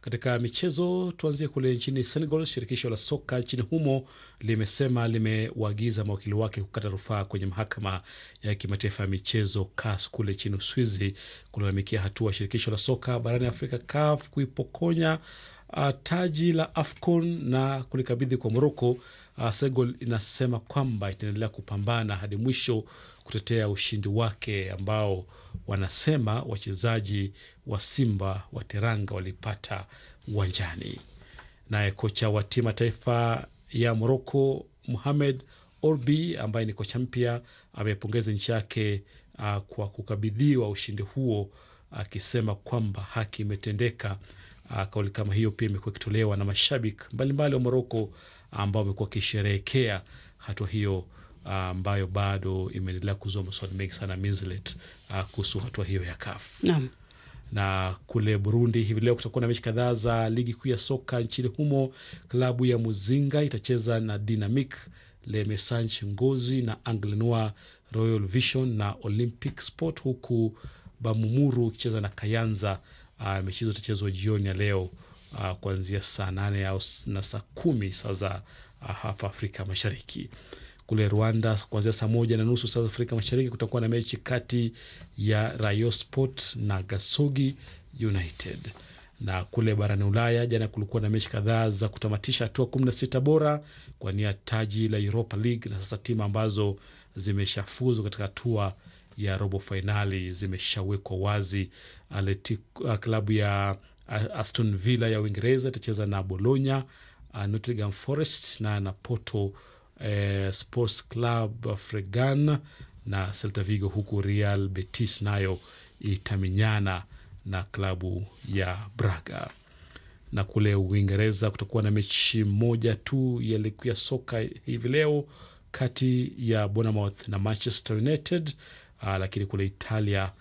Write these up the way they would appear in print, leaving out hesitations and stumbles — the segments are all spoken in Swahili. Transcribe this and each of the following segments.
Katika michezo, tuanzie kule nchini Senegal. Shirikisho la soka nchini humo limesema limewaagiza mawakili wake kukata rufaa kwenye mahakama ya kimataifa ya michezo CAS kule nchini Uswizi kulalamikia hatua shirikisho la soka barani Afrika CAF kuipokonya taji la AFCON na kulikabidhi kwa Morocco. Senegal inasema kwamba itaendelea kupambana hadi mwisho kutetea ushindi wake ambao wanasema wachezaji wa Simba wa Teranga walipata uwanjani. Naye kocha wa timu taifa ya Morocco Mohamed Orbi, ambaye ni kocha mpya, amepongeza nchi yake kwa kukabidhiwa ushindi huo, akisema kwamba haki imetendeka. Kauli kama hiyo pia imekuwa ikitolewa na mashabiki mbalimbali wa Morocco ambao wamekuwa wakisherehekea hatua hiyo, ambayo bado imeendelea kuzua maswali mengi sana Minslet kuhusu hatua hiyo ya CAF. Na kule Burundi hivi leo kutakuwa na mechi kadhaa za ligi kuu ya soka nchini humo. Klabu ya Muzinga itacheza na Dynamic, Le Message Ngozi na Aigle Noir, Royal Vision na Olympic Sport, huku Bamumuru ikicheza na Kayanza. Mechi hizo itachezwa jioni ya leo kuanzia saa 8 au na saa 10 saa za hapa Afrika Mashariki. Kule Rwanda kuanzia saa 1:30 saa za Afrika Mashariki kutakuwa na mechi kati ya Rayon Sport na Gasogi United. Na kule barani Ulaya jana kulikuwa na mechi kadhaa za kutamatisha hatua 16 bora kwa nia taji la Europa League, na sasa timu ambazo zimeshafuzu katika hatua ya robo fainali zimeshawekwa wazi. Klabu ya Aston Villa ya Uingereza itacheza na Bologna, Nottingham Forest na Porto Sports Club Fregan na Celta Vigo, huku Real Betis nayo itamenyana na klabu ya Braga. Na kule Uingereza kutakuwa na mechi moja tu ya ligi ya soka hivi leo kati ya Bournemouth na Manchester United. Lakini kule Italia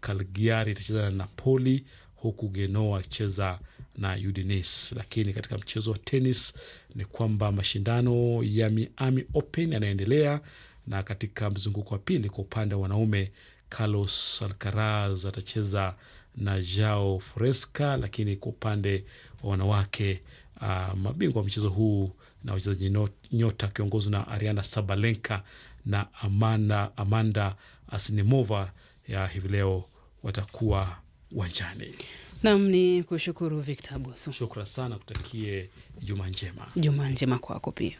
Cagliari itacheza na Napoli, huku Genoa ikicheza na Udinese. Lakini katika mchezo wa tenis ni kwamba mashindano ya Miami Open yanaendelea, na katika mzunguko wa pili kwa upande wa wanaume Carlos Alcaraz atacheza na Joao Fresca, lakini kwa upande wa wanawake mabingwa wa mchezo huu na wachezaji nyota akiongozwa na Ariana Sabalenka na Amanda Anisimova ya hivi leo watakuwa uwanjani. Naam, ni kushukuru Victor Buso. Shukrani sana, kutakie Juma njema. Juma njema kwako pia.